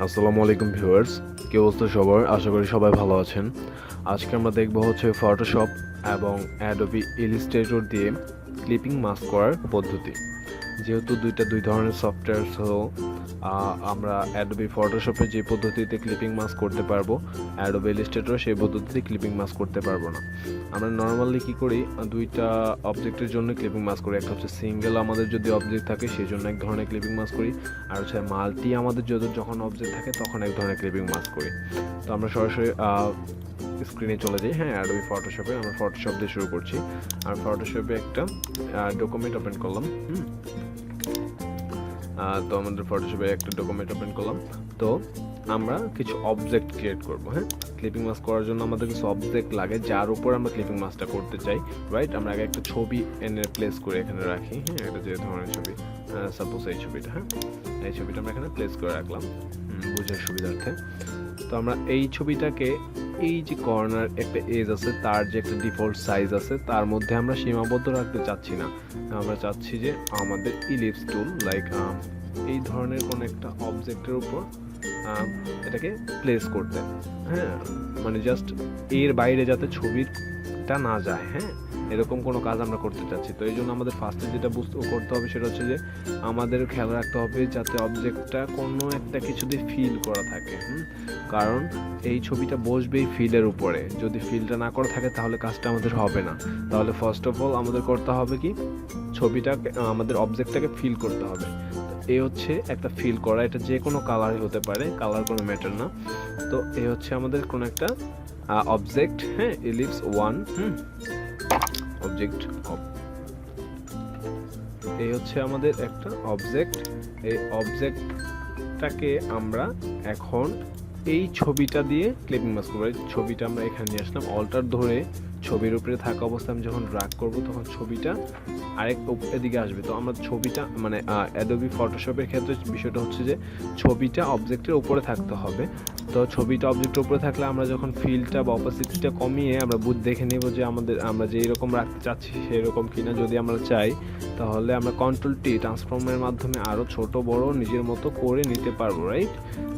আসসালামু আলাইকুম ভিউয়ার্স, কি অবস্থা সবার? আশা করি সবাই ভালো আছেন। আজকে আমরা দেখব হচ্ছে ফটোশপ এবং অ্যাডোবি ইলাস্ট্রেটর দিয়ে ক্লিপিং মাস্ক করার পদ্ধতি। যেহেতু দুই ধরনের সফটওয়্যার, সো আমরা অ্যাডোবি ফটোশপে যে পদ্ধতিতে ক্লিপিং মাস্ক করতে পারবো, অ্যাডোবি ইলাস্ট্রেটর সেই পদ্ধতিতে ক্লিপিং মাস্ক করতে পারবো না। আমরা নর্মালি কি করি, দুইটা অবজেক্টের জন্য ক্লিপিং মাস্ক করি। একটা হচ্ছে সিঙ্গেল, আমাদের যদি অবজেক্ট থাকে সেই জন্য এক ধরনের ক্লিপিং মাস্ক করি, আর হচ্ছে মাল্টি, আমাদের যখন অবজেক্ট থাকে তখন এক ধরনের ক্লিপিং মাস্ক করি। তো আমরা সরাসরি স্ক্রিনে চলে যাই। হ্যাঁ, অ্যাডোবি ফটোশপে আমরা ফটোশপ দিয়ে শুরু করছি। আর ফটোশপে একটা ডকুমেন্ট ওপেন করলাম। তো আমাদের ফটোশপে একটা ডকুমেন্ট ওপেন করলাম। তো আমরা কিছু অবজেক্ট ক্রিয়েট করব। হ্যাঁ, ক্লিপিং মাস্ক করার জন্য আমাদের কিছু অবজেক্ট লাগে যার উপর আমরা ক্লিপিং মাস্কটা করতে চাই, রাইট? আমরা আগে একটা ছবি এনে প্লেস করে এখানে রাখি। হ্যাঁ, এটা যে ধরনের ছবি, সাপোজ এই ছবিটা। হ্যাঁ, এই ছবিটা আমরা এখানে প্লেস করে রাখলাম বোঝার সুবিধার্থে। তো আমরা এই ছবিটাকে, এই যে কর্নার একটা এজ আছে, তার যে একটা ডিফল্ট সাইজ আছে, তার মধ্যে আমরা সীমাবদ্ধ রাখতে চাচ্ছি না। আমরা চাচ্ছি যে আমাদের ইলিপস টুল, লাইক এই ধরনের কোনো একটা অবজেক্টের উপর এটাকে প্লেস করতে। হ্যাঁ, মানে জাস্ট এর বাইরে যাতে ছবিটা না যায়। হ্যাঁ, এরকম কোনো কাজ আমরা করতে চাচ্ছি। তো এই জন্য আমাদের ফার্স্টে যেটা করতে হবে সেটা হচ্ছে যে আমাদের খেয়াল রাখতে হবে যাতে অবজেক্টটা কোনো একটা কিছু দিয়ে ফিল করা থাকে। কারণ এই ছবিটা বসবেই ফিলের উপরে, যদি ফিলটা না করা থাকে তাহলে কাজটা আমাদের হবে না। তাহলে ফার্স্ট অফ অল আমাদের করতে হবে কি, ছবিটা, আমাদের অবজেক্টটাকে ফিল করতে হবে। এই হচ্ছে একটা ফিল করা, এটা যে কোনো কালারই হতে পারে, কালার কোনো ম্যাটার না। তো এই হচ্ছে আমাদের কোনো একটা অবজেক্ট। হ্যাঁ, ইলিপস ওয়ান অবজেক্ট। এই হচ্ছে আমাদের একটা অবজেক্ট। এই অবজেক্টটাকে আমরা এখন এই ছবিটা দিয়ে ক্লিপিং মাস্ক করব। ছবিটা আমরা এখানে নিয়ে আসলাম, অল্টার ধরে ছবির উপরে থাকা অবস্থায় আমি যখন ড্র্যাগ করব তখন ছবিটা আরেক এদিকে আসবে। তো আমরা ছবিটা, মানে অ্যাডোবি ফটোশপের ক্ষেত্রে বিষয়টা হচ্ছে যে ছবিটা অবজেক্টের উপরে থাকতে হবে। তো ছবিটা অবজেক্টের উপরে থাকলে আমরা যখন ফিলটা বা অপাসিটিটা কমিয়ে আমরা দেখে নেব যে আমরা যেই রকম রাখতে চাচ্ছি সেই রকম কিনা। যদি আমরা চাই তাহলে আমরা কন্ট্রোল টি ট্রান্সফর্মের মাধ্যমে আরও ছোট বড় নিজের মতো করে নিতে পারবো, রাইট?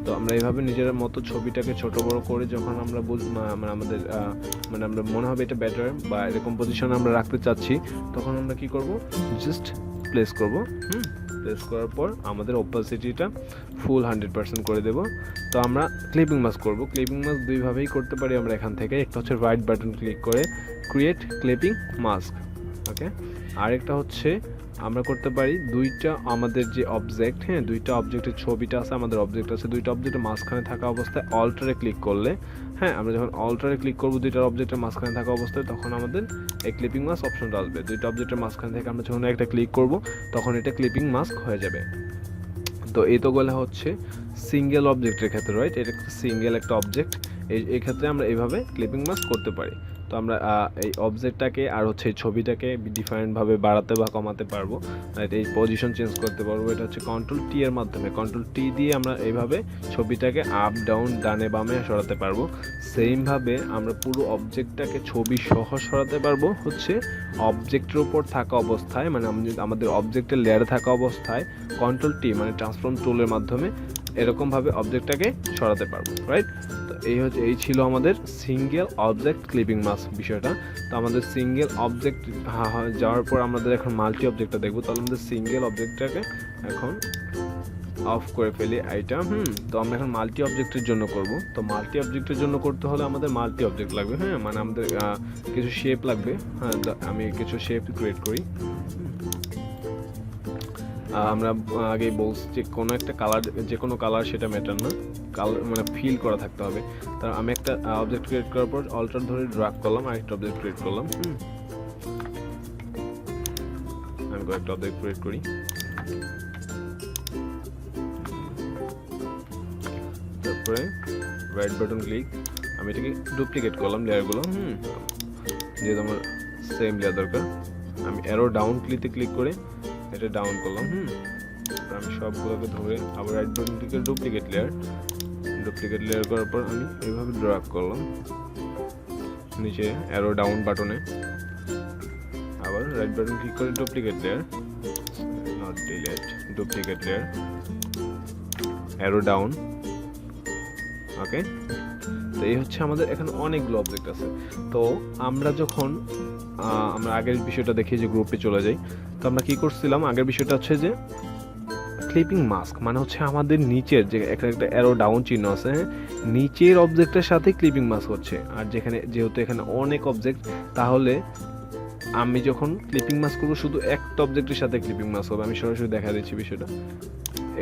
তো আমরা এইভাবে নিজের মতো ছবিটাকে ছোট বড় করে যখন আমরা আমাদের আমরা মনে হবে এটা বেটার বা এরকম পজিশনে আমরা রাখতে চাচ্ছি, তখন আমরা কি করব, জাস্ট প্লেস করব। প্লেস করার পর আমাদের অপাসিটিটা ফুল 100% করে দেব। তো আমরা ক্লিপিং মাস্ক করব। ক্লিপিং মাস্ক দুইভাবেই করতে পারি আমরা এখান থেকে। একটা হচ্ছে রাইট বাটন ক্লিক করে ক্রিয়েট ক্লিপিং মাস্ক, ওকে। আরেকটা হচ্ছে আমরা করতে পারি দুইটা, আমাদের যে অবজেক্ট, হ্যাঁ, দুইটা অবজেক্টের ছবিটা আছে, আমাদের অবজেক্ট আছে, দুইটা অবজেক্টের মাঝখানে থাকা অবস্থায় অল্টারে ক্লিক করলে, হ্যাঁ, আমরা যখন অল্টারে ক্লিক করবো দুইটা অবজেক্টের মাঝখানে থাকা অবস্থায়, তখন আমাদের এই ক্লিপিং মাস্ক অপশনটা আসবে। দুইটা অবজেক্টের মাঝখানে থেকে আমরা যখন একটা ক্লিক করব তখন এটা ক্লিপিং মাস্ক হয়ে যাবে। তো এই তো গেলে হচ্ছে সিঙ্গেল অবজেক্টের ক্ষেত্রে, রাইট? এটা সিঙ্গেল একটা অবজেক্ট, এই ক্ষেত্রে আমরা এইভাবে ক্লিপিং মাস্ক করতে পারি। তো আমরা এই অবজেক্টটাকে আর হচ্ছে এই ছবিটাকে ডিফারেন্টভাবে বাড়াতে বা কমাতে পারবো, রাইট? এই পজিশন চেঞ্জ করতে পারবো। এটা হচ্ছে কন্ট্রোল টি এর মাধ্যমে, কন্ট্রোল টি দিয়ে আমরা এইভাবে ছবিটাকে আপ ডাউন ডানে বামে সরাতে পারবো। সেমভাবে আমরা পুরো অবজেক্টটাকে ছবি সহ সরাতে পারবো হচ্ছে অবজেক্টের উপর থাকা অবস্থায়, মানে আমাদের অবজেক্টের লেয়ারে থাকা অবস্থায় কন্ট্রোল টি মানে ট্রান্সফর্ম টুলের মাধ্যমে এরকমভাবে অবজেক্টটাকে সরাতে পারবো, রাইট? তো এই ছিল আমাদের সিঙ্গেল অবজেক্ট ক্লিপিং মাস্ক বিষয়টা। তো আমাদের সিঙ্গেল অবজেক্ট যাওয়ার পর আমাদের এখন মাল্টি অবজেক্টটা দেখবো। তাহলে আমাদের সিঙ্গেল অবজেক্টটাকে এখন অফ করে ফেলি এইটা। তো আমরা এখন মাল্টি অবজেক্টের জন্য করব। তো মাল্টি অবজেক্টের জন্য করতে হলে আমাদের মাল্টি অবজেক্ট লাগবে। হ্যাঁ, মানে আমাদের কিছু শেপ লাগবে। হ্যাঁ, আমি কিছু শেপ ক্রিয়েট করি। আমরা আগেই বলছি যে কোনো একটা কালার, যে কোনো কালার সেটা ম্যাটার না, কালার মানে ফিল করা থাকতে হবে। তা আমি একটা অবজেক্ট ক্রিয়েট করার পর অল্টার ধরে ড্র্যাগ করলাম, আরেকটা অবজেক্ট ক্রিয়েট করলাম। আমি কয়েকটা অবজেক্ট ক্রিয়েট করি। তারপরে রাইট বাটন ক্লিক, আমি এটাকে ডুপ্লিকেট করলাম লেয়ারগুলো। যেহেতু আমার সেম লেয়ার দরকার, আমি অ্যারো ডাউন ক্লিক করে এটা ডাউন করলাম। আমি সবগুলোকে ধরে আবার রাইট বাটন ক্লিক করে ডুপ্লিকেট লেয়ার করার পর আমি এইভাবে ড্র্যাগ করলাম নিচে অ্যারো ডাউন বাটনে, আবার রাইট বাটন ক্লিক করে duplicate layer, not delete, duplicate layer, arrow down, okay, তো এই হচ্ছে আমাদের এখানে অনেকগুলো অবজেক্ট আছে। তো আমরা যখন আমরা আগের বিষয়টা দেখি যে গ্রুপে চলে যাই, তো আমরা কি করছিলাম, আগের বিষয়টা হচ্ছে যে ক্লিপিং মাস্ক মানে হচ্ছে আমাদের নিচের যে একটা অ্যারো ডাউন চিহ্ন আছে, হ্যাঁ, নিচের অবজেক্টের সাথে ক্লিপিং মাস্ক হচ্ছে। আর যেহেতু এখানে অনেক অবজেক্ট, তাহলে আমি যখন ক্লিপিং মাস্ক করবো শুধু একটা অবজেক্টের সাথে ক্লিপিং মাস্ক হবে। আমি সরাসরি দেখা দিচ্ছি বিষয়টা।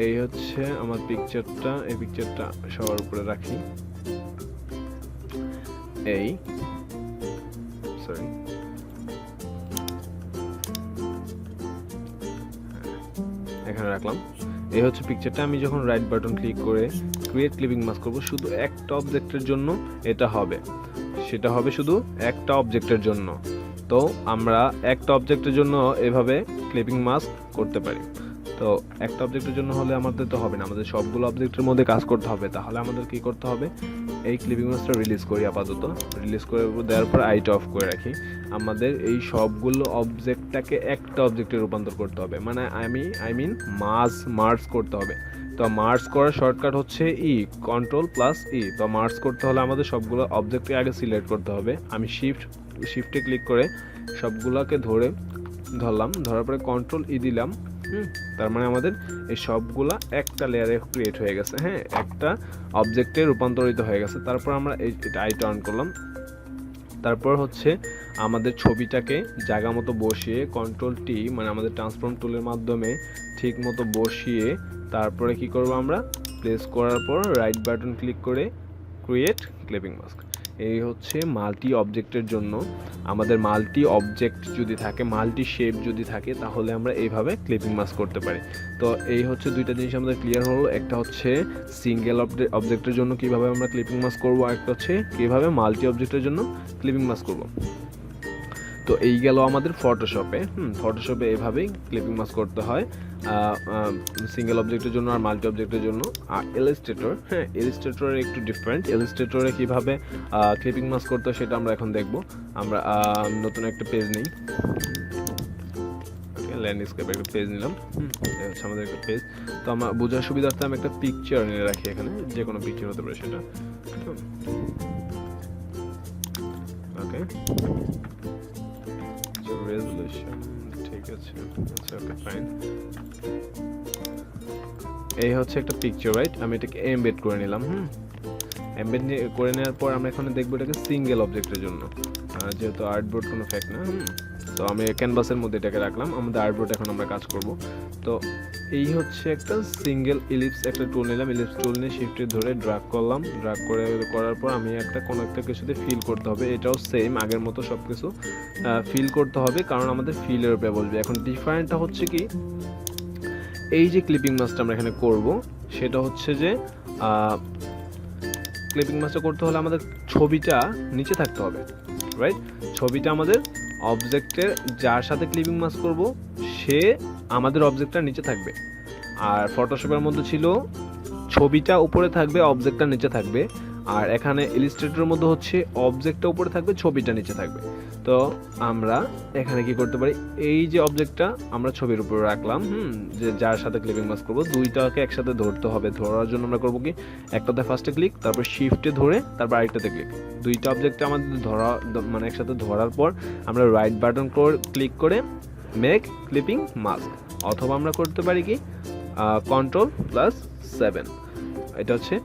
এই হচ্ছে আমার পিকচারটা, এই পিকচারটা সবার উপরে রাখি। এই সরি, এখানে রাখলাম। এই হচ্ছে পিকচারটা। আমি যখন রাইট বাটন ক্লিক করে ক্রিয়েট ক্লিপিং মাস্ক করব, শুধু একটা অবজেক্টের জন্য এটা হবে, সেটা হবে শুধু একটা অবজেক্টের জন্য। তো আমরা একটা অবজেক্টের জন্য এভাবে ক্লিপিং মাস্ক করতে পারি। তো একটা অবজেক্টের জন্য হলে আমাদের তো হবে না, আমাদের সবগুলো অবজেক্টের মধ্যে কাজ করতে হবে। তাহলে আমাদের কি করতে হবে, এই ক্লিপিং মাস্কটা রিলিজ করি, আপাতত রিলিজ করে দেওয়ার পর আইটা অফ করে রাখি। আমাদের এই সবগুলো অবজেক্টটাকে একটা অবজেক্টে রূপান্তর করতে হবে, মানে আই মিন মার্জ করতে হবে। তো মার্জ করার শর্টকাট হচ্ছে কন্ট্রোল প্লাস ই। তো মার্জ করতে হলে আমাদের সবগুলো অবজেক্টকে আগে সিলেক্ট করতে হবে। আমি শিফটে ক্লিক করে সবগুলোকে ধরলাম, ধরার পরে কন্ট্রোল ই দিলাম। তার মানে আমাদের এই সবগুলা একটা লেয়ারে ক্রিয়েট হয়ে গেছে, হ্যাঁ, একটা অবজেক্টে রূপান্তরিত হয়ে গেছে। তারপর আমরা এটা আই টার্ন করলাম। তারপর হচ্ছে আমাদের ছবিটাকে জায়গা মতো বসিয়ে কন্ট্রোল টি মানে আমাদের ট্রান্সফর্ম টুলের মাধ্যমে ঠিক মতো বসিয়ে তারপরে কি করব, আমরা প্লেস করার পর রাইট বাটন ক্লিক করে ক্রিয়েট ক্লিপিং মাস্ক। এই হচ্ছে মাল্টি অবজেক্টের জন্য। আমাদের মাল্টি অবজেক্ট যদি থাকে, মাল্টি শেপ যদি থাকে, তাহলে আমরা এইভাবে ক্লিপিং মাস্ক করতে পারি। তো এই হচ্ছে দুইটা জিনিস আমাদের ক্লিয়ার হলো। একটা হচ্ছে সিঙ্গেল অবজেক্টের জন্য কিভাবে আমরা ক্লিপিং মাস্ক করব, আর একটা হচ্ছে কিভাবে মাল্টি অবজেক্টের জন্য ক্লিপিং মাস্ক করব। তো এই গেল আমাদের ফটোশপে। ফটোশপে এইভাবেই ক্লিপিং মাস্ক করতে হয় সিঙ্গেল অবজেক্টের জন্য আর মাল্টি অবজেক্টের জন্য। আর ইলাস্ট্রেটর, হ্যাঁ, ইলাস্ট্রেটর একটু ডিফারেন্ট। ইলাস্ট্রেটরে কীভাবে ক্লিপিং মাস্ক করতে হয় সেটা আমরা এখন দেখব। আমরা নতুন একটা পেজ নিই, ল্যান্ডস্কেপে একটা পেজ নিলাম। এটা হচ্ছে আমাদের একটা পেজ। তো আমার বোঝার সুবিধার্থে আমি একটা পিকচার নিয়ে রাখি এখানে, যে কোনো পিকচার হতে পারে সেটা। ওকে, রেজলিউশন ঠিক আছে, আচ্ছা ওকে ফাইন। এই হচ্ছে একটা পিকচার, রাইট? আমি এটাকে এমবেড করে নিলাম। এমবেড করে নেওয়ার পর আমরা এখানে দেখবো এটাকে সিঙ্গেল অবজেক্টের জন্য, যেহেতু আর্টবোর্ড কোনো ফ্যাক্ট না। তো আমি ক্যানভাসের মধ্যে এটাকে রাখলাম। আমাদের আর্টবোর্ড এখন আমরা কাজ করব। তো এই হচ্ছে একটা সিঙ্গেল ইলিপস, একটা টুল নিলাম। ইলিপস টুল নিয়ে শিফটে ধরে ড্র্যাগ করলাম। ড্র্যাগ করার পর আমি কোনো একটা কিছুতে ফিল করতে হবে। এটাও সেম আগের মতো সব কিছু ফিল করতে হবে, কারণ আমাদের ফিলের উপরে বলবে। এখন ডিফারেন্টটা হচ্ছে কি, এই যে ক্লিপিং মাস্কটা আমরা এখানে করব, সেটা হচ্ছে যে ক্লিপিং মাস্কটা করতে হলে আমাদের ছবিটা নিচে থাকতে হবে, রাইট? ছবিটা আমাদের অবজেক্টের, যার সাথে ক্লিপিং মাস্ক করব সে আমাদের অবজেক্টটা নিচে থাকবে। আর ফটোশপের মধ্যে ছিল ছবিটা উপরে থাকবে, অবজেক্টটা নিচে থাকবে। আর এখানে ইলাস্ট্রেটরের মধ্যে হচ্ছে অবজেক্টটা উপরে থাকবে, ছবিটা নিচে থাকবে। তো আমরা এখানে কি করতে পারি, এই যে অবজেক্টটা আমরা ছবির উপরে রাখলাম, যে যার সাথে ক্লিপিং মাস্ক করব, দুইটাকে একসাথে ধরতে হবে। ধরার জন্য আমরা করব কি, একটাতে ফার্স্টে ক্লিক, তারপর শিফটে ধরে তারপর আরেকটাতে ক্লিক। দুইটা অবজেক্টে আমাদের ধরা মানে একসাথে ধরার পর আমরা রাইট বাটন ক্লিক করে মেক ক্লিপিং মাস্ক, অথবা আমরা করতে পারি কি Ctrl+7। এটা হচ্ছে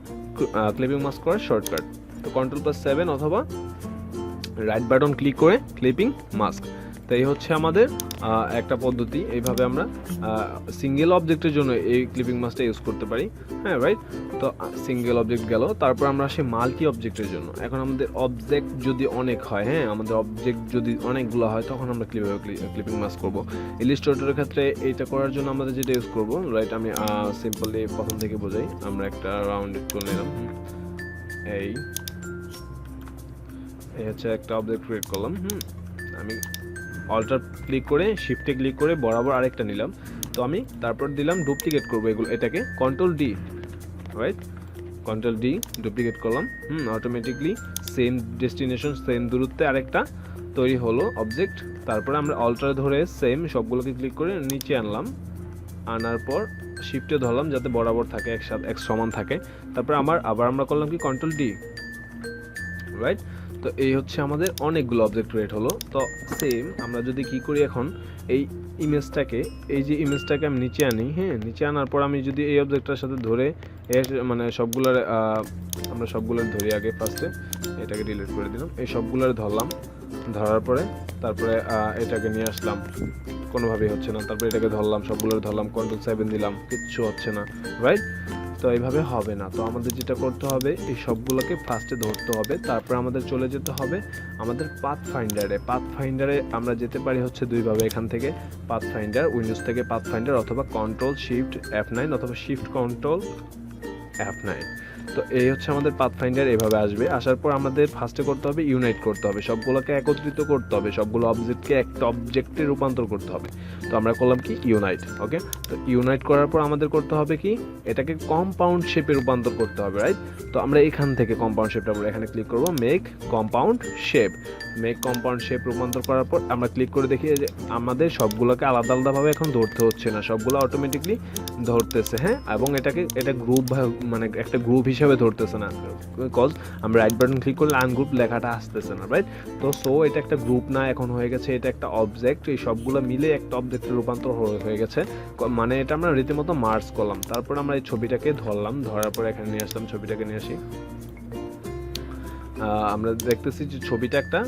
ক্লিপিং মাস্ক করার শর্টকাট। তো Ctrl+7 অথবা রাইট বাটন ক্লিক করে ক্লিপিং মাস্ক। তো এই হচ্ছে আমাদের একটা পদ্ধতি। এইভাবে আমরা সিঙ্গেল অবজেক্টের জন্য এই ক্লিপিং মাস্কটা ইউজ করতে পারি, হ্যাঁ, রাইট? তো সিঙ্গেল অবজেক্ট গেল। তারপর আমরা আসি মাল্টি অবজেক্টের জন্য। এখন আমাদের অবজেক্ট যদি অনেক হয়, হ্যাঁ, আমাদের অবজেক্ট যদি অনেকগুলো হয়, তখন আমরা কীভাবে ক্লিপিং মাস্ক করব। ইলাস্ট্রেটরের ক্ষেত্রে এইটা করার জন্য আমাদের যেটা ইউজ করব, রাইট, আমি সিম্পলি প্রথম থেকে বোঝাই। আমরা একটা রাউন্ডেড টুল নিলাম। এই হচ্ছে একটা অবজেক্ট ক্রিয়েট করলাম। আমি অল্টার ক্লিক করে শিফটে ক্লিক করে বরাবর আরেকটা নিলাম। তো আমি তারপর দিলাম ডুপ্লিকেট করবো এটাকে Ctrl+D, রাইট? Ctrl+D ডুপ্লিকেট করলাম। অটোমেটিকলি সেম ডেস্টিনেশন, সেম দূরত্বে আরেকটা তৈরি হলো অবজেক্ট। তারপরে আমরা অল্টার ধরে সেম সবগুলোকে ক্লিক করে নিচে আনলাম। আনার পর শিফটে ধরলাম যাতে বরাবর থাকে, একসাথে এক সমান থাকে। তারপরে আবার আমরা করলাম কি কন্ট্রোল ডি, রাইট। তো এই হচ্ছে আমাদের অনেকগুলো অবজেক্ট ক্রিয়েট হলো। তো সেম আমরা যদি কি করি এখন, এই ইমেজটাকে, এই যে ইমেজটাকে আমি নিচে আনি, হ্যাঁ, নিচে আনার পর আমি যদি এই অবজেক্টটার সাথে ধরে মানে সবগুলোর আমরা সবগুলোর ধরি আগে, ফার্স্টে এটাকে ডিলিট করে দিলাম, এই সবগুলোর ধরলাম, ধরার পরে তারপরে এটাকে নিয়ে আসলাম, কোনোভাবেই হচ্ছে না, তারপরে এটাকে ধরলাম, সবগুলোর ধরলাম, কন্ট্রোল 7 দিলাম, কিচ্ছু হচ্ছে না, রাইট। তো এইভাবে হবে না। তো আমাদের যেটা করতে হবে, এই সবগুলোকে ফার্স্টে ধরতে হবে, তারপর আমাদের চলে যেতে হবে আমাদের পাথফাইন্ডারে আমরা যেতে পারি হচ্ছে দুইভাবে, এখান থেকে পাথফাইন্ডার, উইন্ডোজ থেকে পাথফাইন্ডার, অথবা Ctrl+Shift+F9 অথবা Shift+Ctrl+F9। তো এই হচ্ছে আমাদের পাথফাইন্ডার, এভাবে আসবে। আসার পর আমাদের ফার্স্টে করতে হবে ইউনাইট করতে হবে, সবগুলোকে একত্রিত করতে হবে, সবগুলো অবজেক্টকে একটা অবজেক্টে রূপান্তর করতে হবে। তো আমরা করলাম কি ইউনাইট, ওকে। তো ইউনাইট করার পর আমাদের করতে হবে কি, এটাকে কম্পাউন্ড শেপে রূপান্তর করতে হবে, রাইট। তো আমরা এখান থেকে কম্পাউন্ড শেপটা এখানে ক্লিক করব, মেক কম্পাউন্ড শেপ রূপান্তর করার পর আমরা ক্লিক করে দেখি যে আমাদের সবগুলোকে আলাদা আলাদাভাবে এখন ধরতে হচ্ছে না, সবগুলো অটোমেটিকলি ধরতেছে, হ্যাঁ। এবং এটা গ্রুপ, মানে একটা গ্রুপ হিসেবে ধরতেছে না, বিকজ আমরা রাইট বাটন ক্লিক করলে আনগ্রুপ লেখাটা আসতেছে না, রাইট। তো এটা একটা গ্রুপ না, এখন হয়ে গেছে এটা একটা অবজেক্ট, এই সবগুলো মিলে একটা অবজেক্টে রূপান্তর হয়ে গেছে, মানে এটা আমরা রীতিমতো মার্জ করলাম। তারপর আমরা এই ছবিটাকে ধরলাম, ধরার পর এখানে নিয়ে আসলাম, ছবিটাকে নিয়ে আসি, আমরা দেখতেছি যে ছবিটা একটা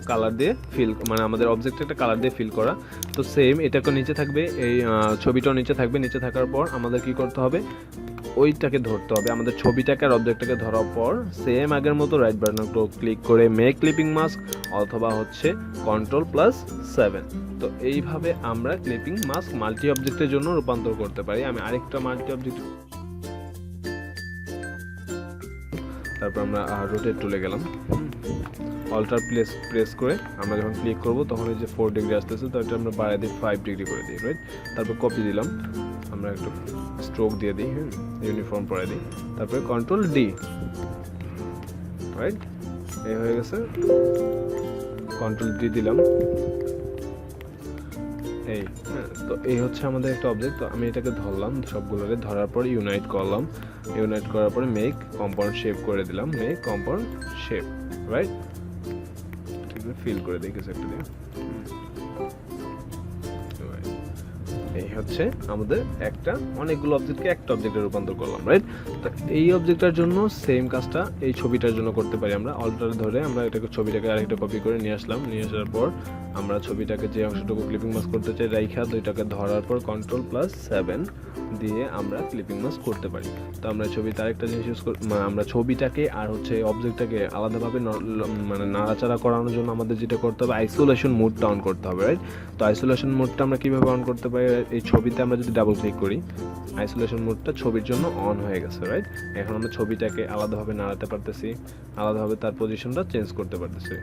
কালার দিয়ে ফিল, মানে আমাদের অবজেক্ট একটা কালার দিয়ে ফিল করা। তো সেম এটাকে নিচে থাকবে, এই ছবিটাও নিচে থাকবে। নিচে থাকার পর আমাদের কি করতে হবে, ওইটাকে ধরতে হবে, আমাদের ছবিটাকে আর অবজেক্টটাকে ধরার পর সেম আগের মতো রাইট বাটন ক্লিক করে মেক ক্লিপিং মাস্ক অথবা হচ্ছে Ctrl+7। তো এইভাবে আমরা ক্লিপিং মাস্ক মাল্টি অবজেক্টের জন্য রূপান্তর করতে পারি। আমি আরেকটা মাল্টি অবজেক্ট, তারপর আমরা রোটেট টুলে গেলাম, অল্টার প্রেস করে আমরা যখন ক্লিক করব তখন এই যে 4 ডিগ্রি আসতেছে, তো এটা আমরা বাড়াই দিই 5 ডিগ্রি করে দিই, রাইট। তারপর কপি দিলাম, আমরা একটু স্ট্রোক দিয়ে দিই, হ্যাঁ, ইউনিফর্ম পরে দিই, তারপরে Ctrl+D, রাইট। এই হয়ে গেছে, Ctrl+D দিলাম, এই, হ্যাঁ। তো এই হচ্ছে আমাদের একটা অবজেক্ট। তো আমি এটাকে ধরলাম, সবগুলোকে ধরার পর ইউনাইট করলাম, ইউনাইট করার পরে মেক কম্পাউন্ড শেপ করে দিলাম, make compound shape, right. Fill করে দিই কিছু একটা দিয়ে, এই হচ্ছে আমাদের একটা অনেকগুলো অবজেক্টকে একটা অবজেক্টে রূপান্তর করলাম, রাইট। তো এই অবজেক্টটার জন্য সেম কাজটা এই ছবিটার জন্য করতে পারি। আমরা অল্টার ধরে আমরা এটাকে ছবিটাকে আরেকটা কপি করে নিয়ে আসলাম, নিয়ে আসার পর আমরা ছবিটাকে যে অংশটুকু ক্লিপিং মাস্ক করতে চাই রাইখা দুইটাকে ধরার পর Ctrl+7 দিয়ে আমরা ক্লিপিং মাস্ক করতে পারি। তো আমরা ছবিতে আরেকটা জিনিস ইউজ করি, আমরা ছবিটাকে আর হচ্ছে অবজেক্টটাকে আলাদাভাবে মানে নাড়াচাড়া করানোর জন্য আমাদের যেটা করতে হবে, আইসোলেশন মোডটা অন করতে হবে, রাইট। তো আইসোলেশন মোডটা আমরা কিভাবে অন করতে পারি, এই ছবিতে আমরা যদি ডাবল ক্লিক করি, আইসোলেশন মোডটা ছবির জন্য অন হয়ে গেছে, রাইট। এখন আমরা ছবিটাকে আলাদাভাবে নাড়াতে পারতেছি, আলাদাভাবে তার পজিশনটা চেঞ্জ করতে পারতেছি।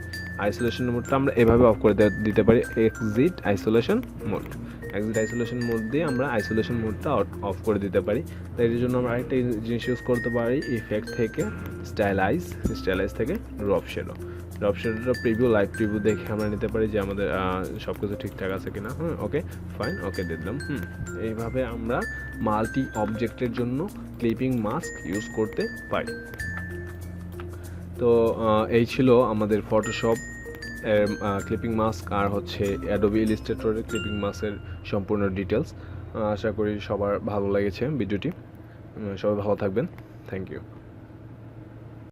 আইসোলেশন মোডটা আমরা এভাবে অফ করে দিতে পারি, এক্সিট আইসোলেশন মোড দিয়ে আমরা আইসোলেশন মোডটা অফ করে দিতে পারি। তো এর জন্য আমরা আরেকটা জিনিস ইউজ করতে পারি, ইফেক্ট থেকে স্টাইলাইজ থেকে ড্রপ শ্যাডোটা প্রিভিউ, লাইভ প্রিভিউ দেখে আমরা নিতে পারি যে আমাদের সব কিছু ঠিকঠাক আছে কিনা, হ্যাঁ, ওকে ফাইন, ওকে দিয়ে দিলাম। এইভাবে আমরা মাল্টি অবজেক্টের জন্য ক্লিপিং মাস্ক ইউজ করতে পারি। তো এই ছিল আমাদের ফটোশপ এর ক্লিপিং মাস্ক আর হচ্ছে অ্যাডোবি ইলাস্ট্রেটরের ক্লিপিং মাস্কের সম্পূর্ণ ডিটেলস। আশা করি সবার ভালো লেগেছে ভিডিওটি, সবাই ভালো থাকবেন, থ্যাংক ইউ।